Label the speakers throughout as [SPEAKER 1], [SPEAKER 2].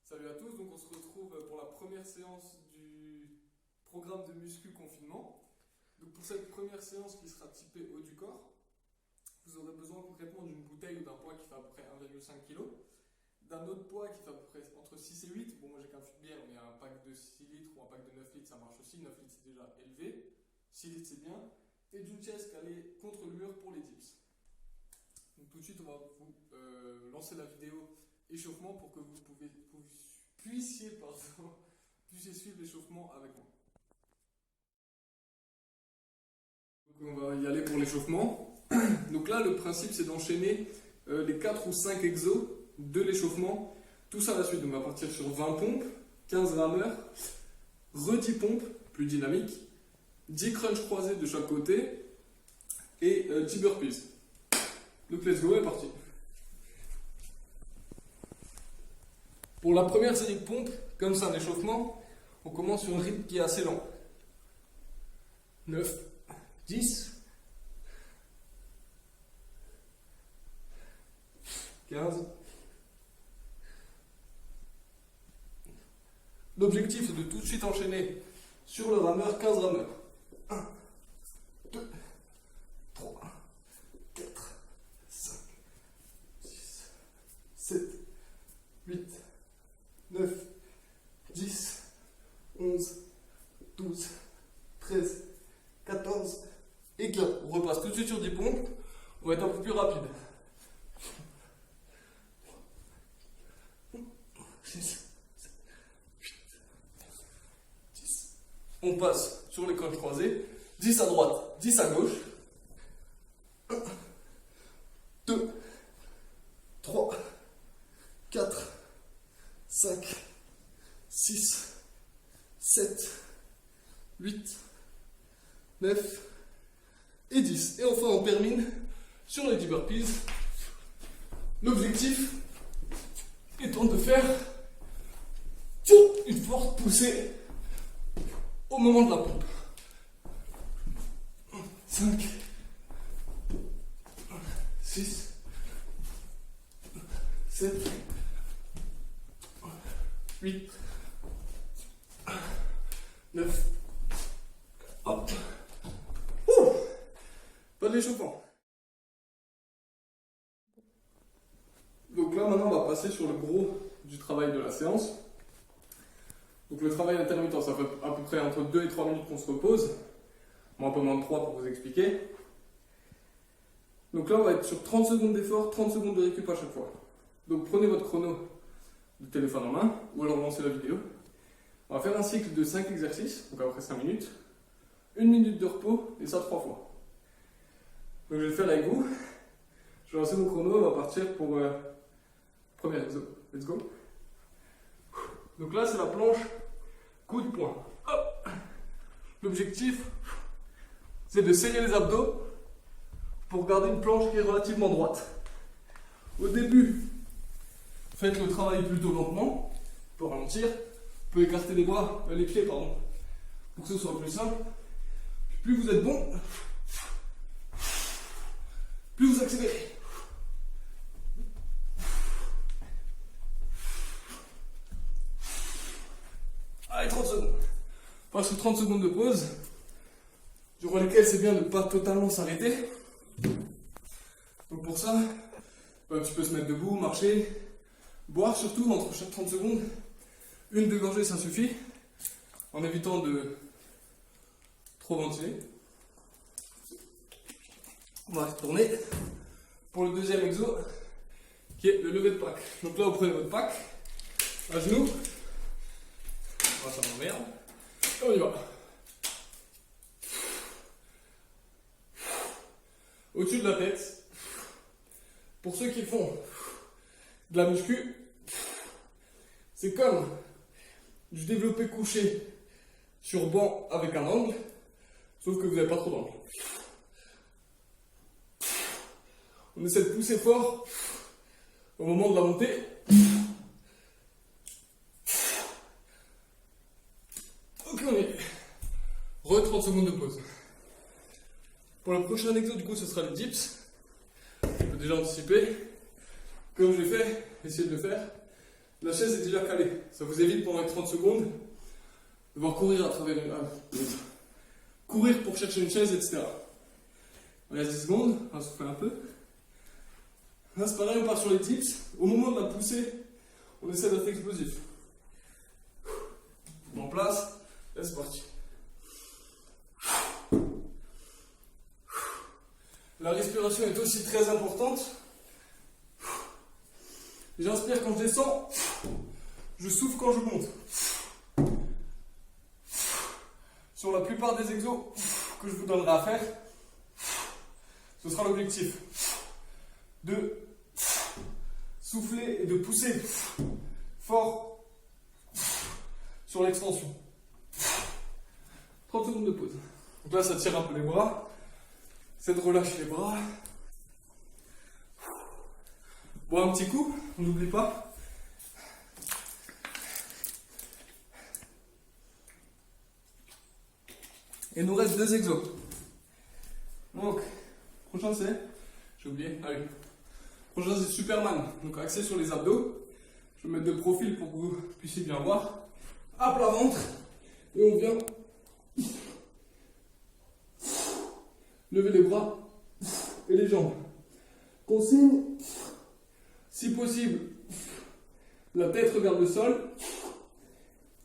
[SPEAKER 1] Salut à tous, donc on se retrouve pour la première séance du programme de muscu confinement. Donc pour cette première séance qui sera typée haut du corps, vous aurez besoin concrètement d'une bouteille ou d'un poids qui fait à peu près 1,5 kg, d'un autre poids qui fait à peu près entre 6 et 8. Bon, moi j'ai qu'un fût de bière, mais un pack de 6 litres ou un pack de 9 litres ça marche aussi. 9 litres c'est déjà élevé, 6 litres c'est bien, et d'une chaise calée contre le mur pour les dips. Donc tout de suite on va vous lancer la vidéo échauffement pour que vous puissiez suivre l'échauffement avec moi. Donc on va y aller pour l'échauffement. Donc là le principe c'est d'enchaîner les 4 ou 5 exos de l'échauffement, tous à la suite. Donc on va partir sur 20 pompes, 15 rameurs, 10 pompes plus dynamiques, 10 crunch croisés de chaque côté et 10 burpees. Donc let's go, est parti. Pour la première série de pompes, comme c'est un échauffement, on commence sur un rythme qui est assez lent. 9, 10, 15. L'objectif c'est de tout de suite enchaîner sur le rameur 15 rameurs. 1, 2, 3, 4, 5, 6, 7, 8, 9, 10, 11, 12, 13, 14 et 15. On repasse tout de suite sur 10 pompes. On va être un peu plus rapide. 6, 7, 8, 10. On passe sur les crunchs croisés. 10 à droite, 10 à gauche. 1, 2, 3, 4, 5, 6, 7, 8, 9 et 10. Et enfin on termine sur les 10 burpees. L'objectif étant de faire une forte poussée au moment de la pompe. 5, 6, 7, 8, 9, hop. Pas de l'échauffement. Donc là maintenant on va passer sur le gros du travail de la séance. Donc le travail intermittent, ça fait à peu près entre 2 et 3 minutes qu'on se repose. Moi un peu moins de 3 pour vous expliquer. Donc là on va être sur 30 secondes d'effort, 30 secondes de récup à chaque fois. Donc prenez votre chrono de téléphone en main, ou alors lancez la vidéo. On va faire un cycle de 5 exercices, donc à peu près 5 minutes. 1 minute de repos, et ça 3 fois. Donc je vais le faire avec vous. Je vais lancer mon chrono, on va partir pour premier exo. Let's go. Donc là c'est la planche coup de poing. L'objectif c'est de serrer les abdos pour garder une planche qui est relativement droite. Au début, faites le travail plutôt lentement pour ralentir. Vous pouvez écarter les pieds pour que ce soit plus simple. Plus vous êtes bon, plus vous accélérez. Allez, 30 secondes. On passe sur 30 secondes de pause, durant lesquelles c'est bien de ne pas totalement s'arrêter. Donc pour ça, tu peux se mettre debout, marcher, boire surtout entre chaque 30 secondes. 1-2 gorgées ça suffit, en évitant de trop ventiler. On va retourner pour le deuxième exo qui est le lever de pack. Donc là vous prenez votre pack à genoux, ça m'emmerde, et on y va. Au-dessus de la tête. Pour ceux qui font de la muscu, c'est comme du développé couché sur banc avec un angle, sauf que vous n'avez pas trop d'angle. On essaie de pousser fort au moment de la montée. Ok, on est. 30 secondes de pause. Pour le prochain exo, du coup, ce sera les dips. Je peux déjà anticiper. Comme j'ai fait, essayez de le faire. la chaise est déjà calée. Ça vous évite pendant les 30 secondes de devoir courir à travers courir pour chercher une chaise, etc. On reste 10 secondes, on va souffler un peu. Là c'est pareil, on part sur les dips. Au moment de la poussée, on essaie d'être explosif. En place, là c'est parti. La respiration est aussi très importante. J'inspire quand je descends, je souffle quand je monte. Sur la plupart des exos que je vous donnerai à faire, ce sera l'objectif de souffler et de pousser fort sur l'extension. 30 secondes de pause. Donc là, ça tire un peu les bras. C'est de relâcher les bras. Bon, un petit coup, on n'oublie pas. Et il nous reste 2 exos. Donc, prochain c'est, j'ai oublié, allez. Prochain c'est Superman, donc axé sur les abdos. Je vais mettre de profil pour que vous puissiez bien voir. À plat ventre, et on vient lever les bras et les jambes. Consigne, si possible, la tête regarde le sol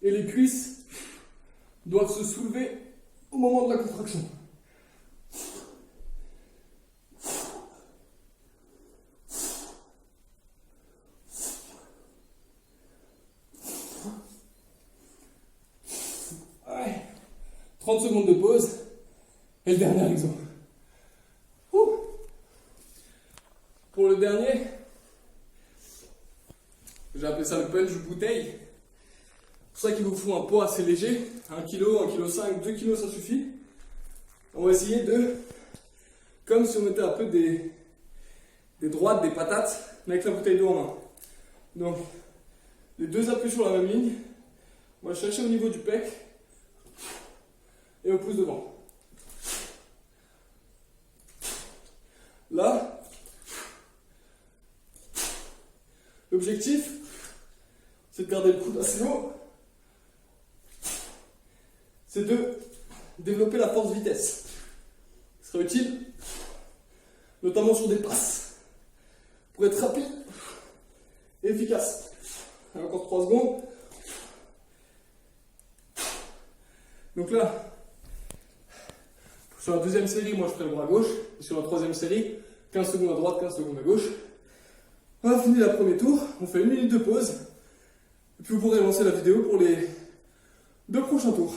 [SPEAKER 1] et les cuisses doivent se soulever au moment de la contraction. Allez. 30 secondes de pause et le dernier exo. Pour le dernier, j'ai appelé ça le punch bouteille. C'est pour ça qu'il vous faut un poids assez léger, 1 kg, 1,5 kg, 2 kg ça suffit. On va essayer de, comme si on mettait un peu des droites, des patates, mais avec la bouteille d'eau en main. Donc, les 2 appuis sur la même ligne, on va chercher au niveau du pec et on pousse devant. Là, l'objectif, c'est de garder le coude assez haut. C'est de développer la force vitesse. Ce sera utile, notamment sur des passes, pour être rapide et efficace. Et encore 3 secondes. Donc là, sur la deuxième série, moi je ferai le bras gauche. Et sur la troisième série, 15 secondes à droite, 15 secondes à gauche. On a fini le premier tour, on fait 1 minute de pause. Et puis vous pourrez lancer la vidéo pour les 2 prochains tours.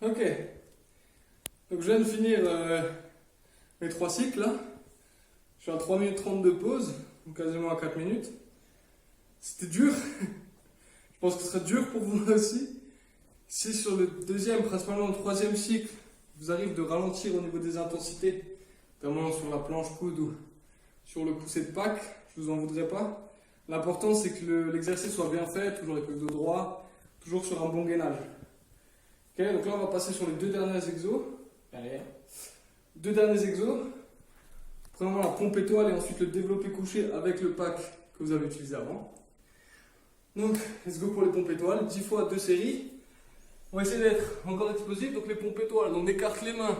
[SPEAKER 1] Ok. Donc je viens de finir mes 3 cycles là. Je suis à 3 minutes 30 de pause, donc quasiment à 4 minutes. C'était dur. Je pense que ce sera dur pour vous aussi. Si sur le deuxième, principalement le troisième cycle, vous arrive de ralentir au niveau des intensités, notamment sur la planche coude ou sur le poussé de pack, je vous en voudrais pas. L'important c'est que l'exercice soit bien fait, toujours avec le dos droit, toujours sur un bon gainage. Ok, donc là on va passer sur les 2 derniers exos. Derrière. 2 derniers exos. Premièrement la pompe étoile et ensuite le développé couché avec le pack que vous avez utilisé avant. Donc, let's go pour les pompes étoiles, 10 fois 2 séries. On va essayer d'être encore explosif, donc les pompes étoiles, on écarte les mains.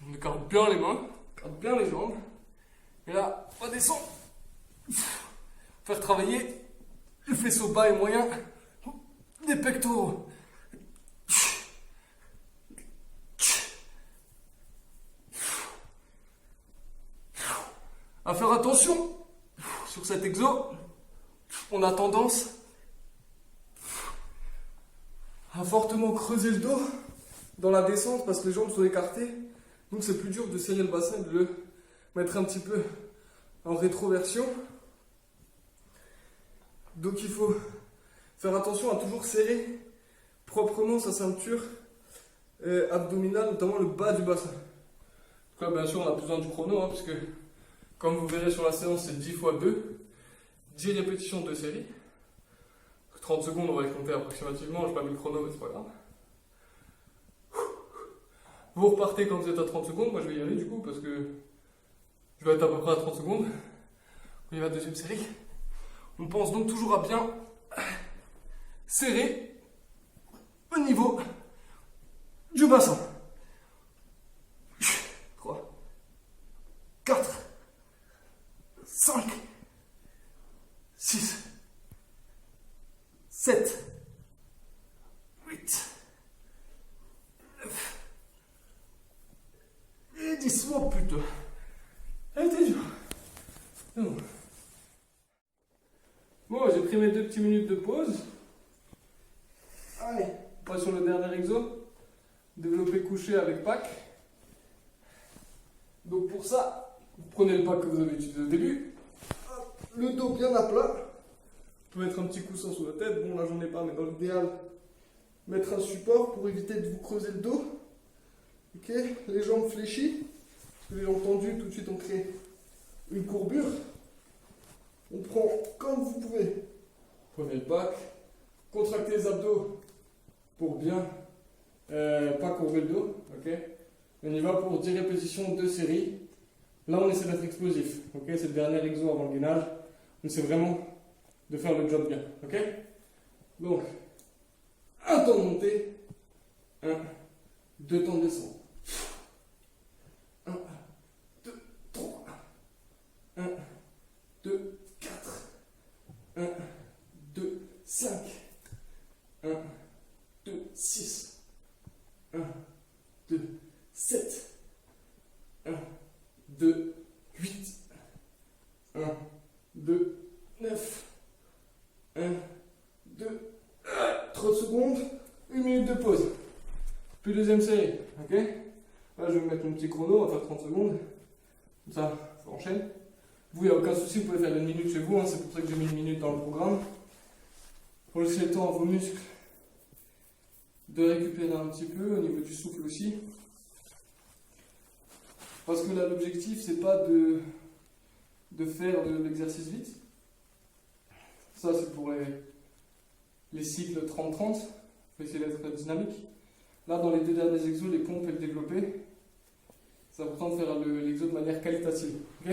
[SPEAKER 1] On écarte bien les mains, on écarte bien les jambes. Et là, on descend. Faire travailler le faisceau bas et moyen des pectoraux. À faire attention sur cet exo, on a tendance à fortement creuser le dos dans la descente parce que les jambes sont écartées. Donc c'est plus dur de serrer le bassin et de le mettre un petit peu en rétroversion. Donc il faut faire attention à toujours serrer proprement sa ceinture abdominale, notamment le bas du bassin. Donc là bien sûr on a besoin du chrono, hein, puisque comme vous verrez sur la séance c'est 10 fois 2, 10 répétitions de 2 séries. 30 secondes on va les compter approximativement, je n'ai pas mis le chrono mais c'est pas grave.
[SPEAKER 2] Vous repartez quand vous êtes à 30 secondes. Moi je vais y aller du coup parce que je vais être à peu près à 30 secondes. On y va, deuxième série. On pense donc toujours à bien serrer au niveau du bassin. 3, 4, 5, 6, 7, 8, 9 et 10. Oh putain. Elle était dure. Bon, j'ai pris mes 2 petites minutes de pause. Allez, on passe sur le dernier exo. Développer couché avec pack. Donc pour ça, vous prenez le pack que vous avez utilisé au début. Le dos bien à plat. Vous pouvez mettre un petit coussin sous la tête. Bon, là j'en ai pas, mais dans l'idéal, mettre un support pour éviter de vous creuser le dos. Ok, les jambes fléchies. Parce que les jambes tendues, tout de suite on crée une courbure. On prend comme vous pouvez. Prenez le pack. Contractez les abdos pour bien pas courber le dos. Ok. On y va pour 10 répétitions, 2 séries. Là, on essaie d'être explosif. Ok. C'est le dernier exo avant le gainage. On essaie vraiment de faire le job bien. Ok. Donc, un temps de montée, 2 temps de descente. 1, 2, 3, 1, 2, 4, 1, 2, 5, 1, 2, 6, 1, 2, 7, 1, 2, 8, 1, 2, 9, 1, 2, 30 secondes, 1 minute de pause. Puis deuxième série, ok. Là je vais mettre mon petit chrono, on va faire 30 secondes. Comme ça enchaîne. Vous, il n'y a aucun souci, vous pouvez faire 1 minute chez vous, hein, c'est pour ça que j'ai mis 1 minute dans le programme. Pour laisser le temps à vos muscles de récupérer un petit peu, au niveau du souffle aussi. Parce que là, l'objectif, c'est pas de faire de l'exercice vite. Ça, c'est pour les cycles 30-30. Il faut essayer d'être dynamique. Là, dans les 2 derniers exos, les pompes et le développé, c'est important de faire l'exo de manière qualitative. Ok ?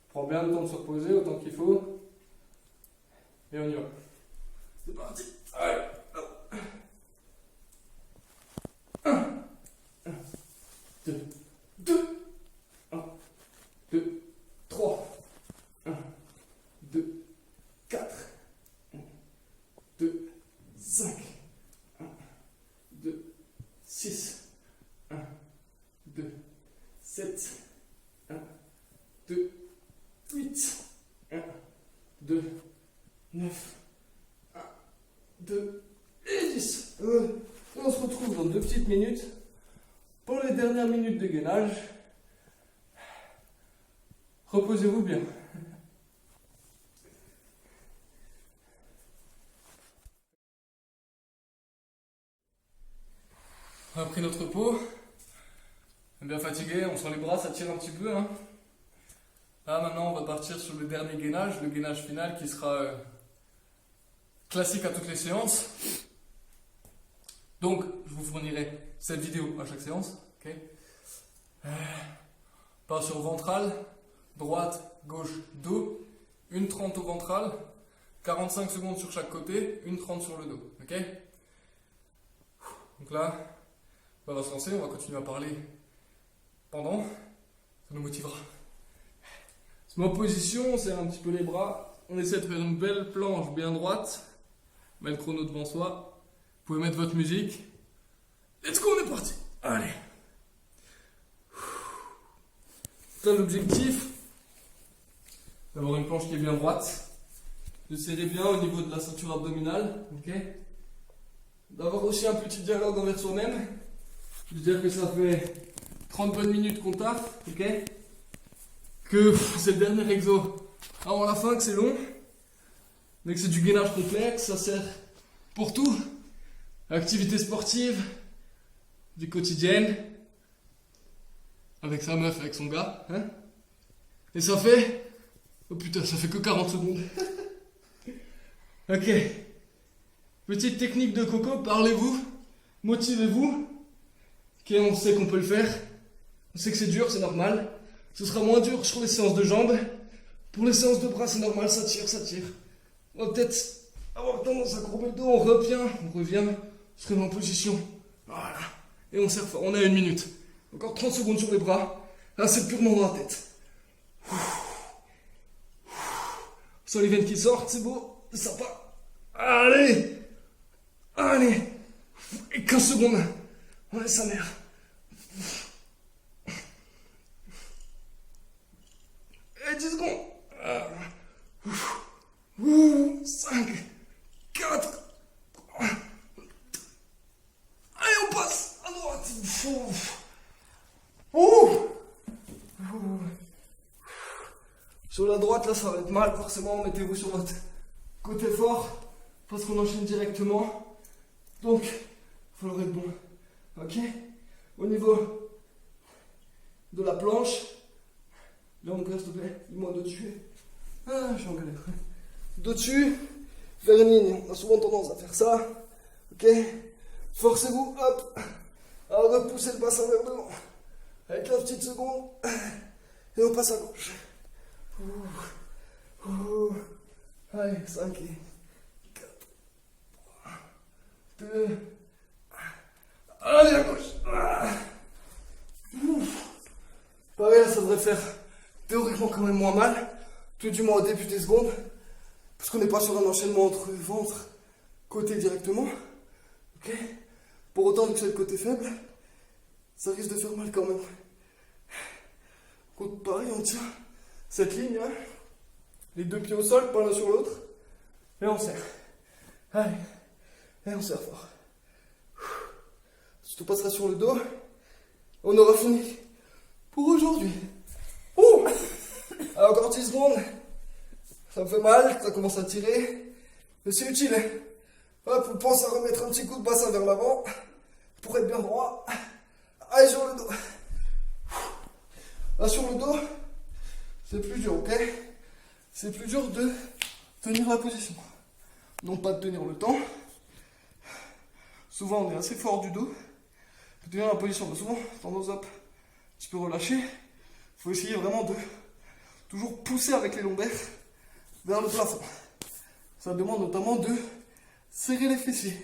[SPEAKER 2] Prends bien le temps de se reposer, autant qu'il faut. Et on y va. C'est parti. Allez. 1, 2, 2, 1, 2, 3, 1, 2, 4, 1, 2, 5, 1, 2, 6, 1, 2, 7, 1, 2, 8, 1, 2, 9, 1, 2 et 10. Et on se retrouve dans 2 petites minutes pour les dernières minutes de gainage. Reposez-vous bien. On a pris notre repos. On est bien fatigué, on sent les bras, ça tire un petit peu. Hein. Là maintenant on va partir sur le dernier gainage, le gainage final qui sera classique à toutes les séances. Donc je vous fournirai cette vidéo à chaque séance. Okay. Pas sur ventral, droite, gauche, dos, 1,30 au ventral, 45 secondes sur chaque côté, 1,30 sur le dos. Okay. Donc là, on va se lancer, on va continuer à parler pendant, ça nous motivera. C'est ma position, on serre un petit peu les bras, on essaie de faire une belle planche bien droite, met le chrono devant soi, vous pouvez mettre votre musique. Let's go, on est parti. Allez. Là, l'objectif, d'avoir une planche qui est bien droite, de serrer bien au niveau de la ceinture abdominale, ok, d'avoir aussi un petit dialogue envers soi-même, de dire que ça fait 30 bonnes minutes qu'on taffe, ok, que c'est le dernier exo avant la fin, que c'est long, mais que c'est du gainage complexe, ça sert pour tout, activité sportive, vie quotidienne, avec sa meuf, avec son gars, hein, et ça fait, oh putain, ça fait que 40 secondes. Ok, petite technique de coco, parlez-vous, motivez-vous, Ok, on sait qu'on peut le faire. On sait que c'est dur, c'est normal. Ce sera moins dur sur les séances de jambes. Pour les séances de bras, c'est normal, ça tire, ça tire. On va peut-être avoir tendance à courber le dos, on revient, on se remet en position. Voilà. Et on serre fort, on a 1 minute. Encore 30 secondes sur les bras. Là, c'est purement dans la tête. Sans les veines qui sortent, c'est beau, ça part. Allez, allez. Et 15 secondes. Ouais, sa mère. Et 10 secondes. 5, 4. Allez, on passe à droite. Sur la droite, là, ça va être mal. Forcément, mettez-vous sur votre côté fort parce qu'on enchaîne directement. Donc, il faut être bon. Ok? Au niveau de la planche, là, mon gars, s'il te plaît, dis-moi dessus. Ah, je suis en galère. Dessus, faire une ligne. On a souvent tendance à faire ça. Ok? Forcez-vous, hop, à repousser le bassin vers devant. Avec 15 petites secondes. Et on passe à gauche. Allez, 5, 4, 3, 2. Allez, à gauche. Pareil, là, ça devrait faire théoriquement quand même moins mal. Tout du moins au début des secondes. Parce qu'on n'est pas sur un enchaînement entre ventre, côté directement. Ok? Pour autant, vu que c'est le côté faible, ça risque de faire mal quand même. Donc pareil, on tient cette ligne, hein, les 2 pieds au sol, pas l'un sur l'autre, et on serre. Allez, et on serre fort. Si on passera sur le dos, on aura fini pour aujourd'hui. Alors, encore 10 secondes, ça me fait mal, ça commence à tirer, mais c'est utile. Hop, on pense à remettre un petit coup de bassin vers l'avant, pour être bien droit. Allez, sur le dos. Là, sur le dos, c'est plus dur, ok? C'est plus dur de tenir la position. Non pas de tenir le temps. Souvent, on est assez fort du dos. De tenir la position, mais souvent, tendance à un petit peu relâcher. Il faut essayer vraiment de toujours pousser avec les lombaires vers le plafond. Ça demande notamment de serrer les fessiers.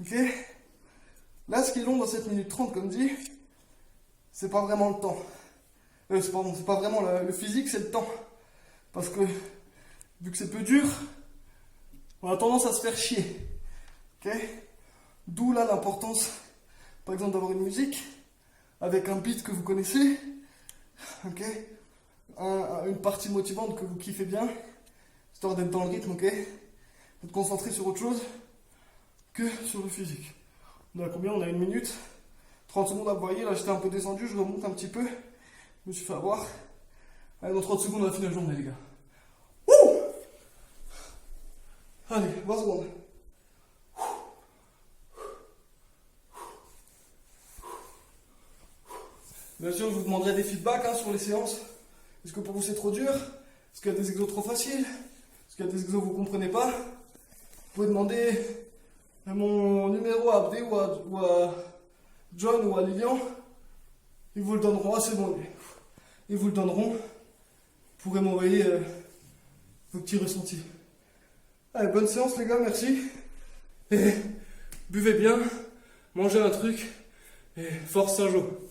[SPEAKER 2] Ok? Là, ce qui est long dans cette minute 30, comme dit, c'est pas vraiment le temps. C'est pas vraiment le physique, c'est le temps. Parce que, vu que c'est peu dur, on a tendance à se faire chier. Ok? D'où là l'importance, par exemple, d'avoir une musique avec un beat que vous connaissez. Ok? Une partie motivante que vous kiffez bien, histoire d'être dans le rythme, ok? D'être concentré sur autre chose que sur le physique. On a combien? On a 1 minute 30 secondes à vous voyez, là j'étais un peu descendu, je remonte un petit peu. Je me suis fait avoir. Allez, dans 30 secondes, on a fini la journée, les gars. Ouh! Allez, 20 secondes. Bien sûr, je vous demanderai des feedbacks hein, sur les séances. Est-ce que pour vous c'est trop dur? Est-ce qu'il y a des exos trop faciles? Est-ce qu'il y a des exos que vous ne comprenez pas? Vous pouvez demander à mon numéro à Abdé ou à John ou à Lilian. Ils vous le donneront. Ah, c'est bon, lui. Ils vous le donneront. Vous pourrez m'envoyer vos petits ressentis. Allez, bonne séance les gars, merci. Et buvez bien, mangez un truc et force Saint-Jo.